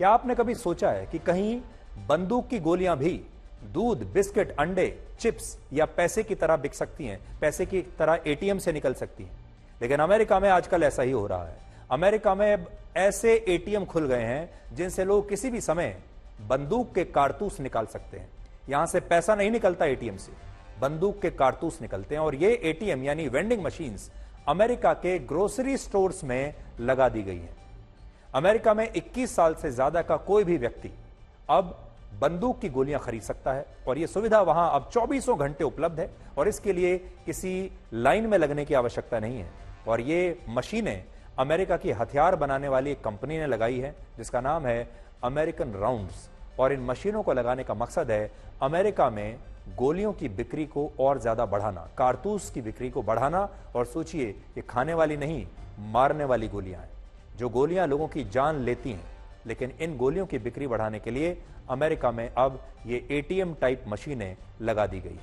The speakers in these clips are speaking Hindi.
क्या आपने कभी सोचा है कि कहीं बंदूक की गोलियां भी दूध, बिस्किट, अंडे, चिप्स या पैसे की तरह बिक सकती हैं, पैसे की तरह एटीएम से निकल सकती हैं? लेकिन अमेरिका में आजकल ऐसा ही हो रहा है। अमेरिका में अब ऐसे एटीएम खुल गए हैं जिनसे लोग किसी भी समय बंदूक के कारतूस निकाल सकते हैं। यहां से पैसा नहीं निकलता एटीएम से, बंदूक के कारतूस निकलते हैं। और ये एटीएम यानी वेंडिंग मशीन्स अमेरिका के ग्रोसरी स्टोर्स में लगा दी गई हैं। अमेरिका में 21 साल से ज्यादा का कोई भी व्यक्ति अब बंदूक की गोलियां खरीद सकता है और यह सुविधा वहां अब 24 घंटे उपलब्ध है और इसके लिए किसी लाइन में लगने की आवश्यकता नहीं है। और ये मशीनें अमेरिका की हथियार बनाने वाली एक कंपनी ने लगाई है जिसका नाम है अमेरिकन राउंड्स। और इन मशीनों को लगाने का मकसद है अमेरिका में गोलियों की बिक्री को और ज्यादा बढ़ाना, कारतूस की बिक्री को बढ़ाना। और सोचिए, ये खाने वाली नहीं, मारने वाली गोलियां हैं, जो गोलियां लोगों की जान लेती हैं। लेकिन इन गोलियों की बिक्री बढ़ाने के लिए अमेरिका में अब ये एटीएम टाइप मशीनें लगा दी गई।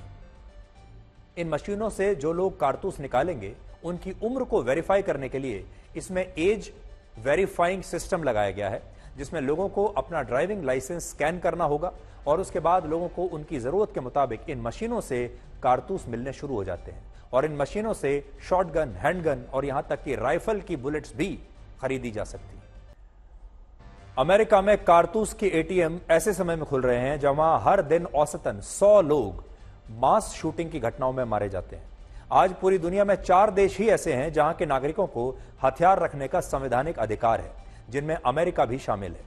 इन मशीनों से जो लोग कारतूस निकालेंगे उनकी उम्र को वेरीफाई करने के लिए इसमें एज वेरीफाइंग सिस्टम लगाया गया है, जिसमें लोगों को अपना ड्राइविंग लाइसेंस स्कैन करना होगा और उसके बाद लोगों को उनकी जरूरत के मुताबिक इन मशीनों से कारतूस मिलने शुरू हो जाते हैं। और इन मशीनों से शॉटगन, हैंडगन और यहां तक कि राइफल की बुलेट्स भी खरीदी जा सकती है। अमेरिका में कारतूस के एटीएम ऐसे समय में खुल रहे हैं जब वहां हर दिन औसतन 100 लोग मास शूटिंग की घटनाओं में मारे जाते हैं। आज पूरी दुनिया में 4 देश ही ऐसे हैं जहां के नागरिकों को हथियार रखने का संवैधानिक अधिकार है, जिनमें अमेरिका भी शामिल है।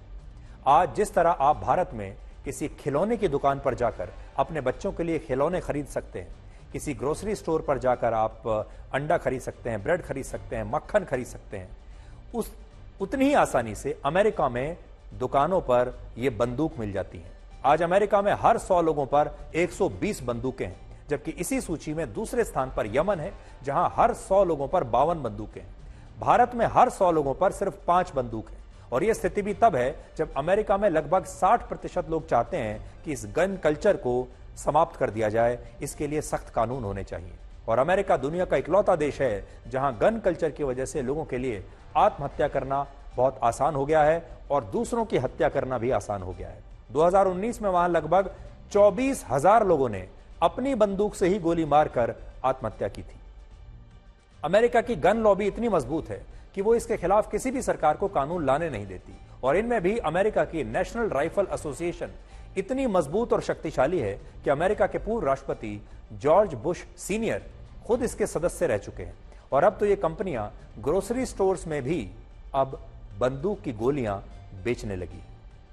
आज जिस तरह आप भारत में किसी खिलौने की दुकान पर जाकर अपने बच्चों के लिए खिलौने खरीद सकते हैं, किसी ग्रोसरी स्टोर पर जाकर आप अंडा खरीद सकते हैं, ब्रेड खरीद सकते हैं, मक्खन खरीद सकते हैं, उतनी ही आसानी से अमेरिका में दुकानों पर यह बंदूक मिल जाती है। आज अमेरिका में हर 100 लोगों पर 120 बंदूकें हैं, जबकि इसी सूची में दूसरे स्थान पर यमन है, जहां हर 100 लोगों पर 52 बंदूकें हैं। भारत में हर 100 लोगों पर सिर्फ 5 बंदूक है। और यह स्थिति भी तब है जब अमेरिका में लगभग 60% लोग चाहते हैं कि इस गन कल्चर को समाप्त कर दिया जाए। इसके लिए सख्त कानून होने चाहिए। और अमेरिका दुनिया का इकलौता देश है जहां गन कल्चर की वजह से लोगों के लिए आत्महत्या करना बहुत आसान हो गया है और दूसरों की हत्या करना भी आसान हो गया है। 2019 में वहां लगभग 24,000 लोगों ने अपनी बंदूक से ही गोली मारकर आत्महत्या की थी। अमेरिका की गन लॉबी इतनी मजबूत है कि वो इसके खिलाफ किसी भी सरकार को कानून लाने नहीं देती। और इनमें भी अमेरिका की नेशनल राइफल एसोसिएशन इतनी मजबूत और शक्तिशाली है कि अमेरिका के पूर्व राष्ट्रपति जॉर्ज बुश सीनियर खुद इसके सदस्य रह चुके हैं। और अब तो ये कंपनियां ग्रोसरी स्टोर्स में भी अब बंदूक की गोलियां बेचने लगी।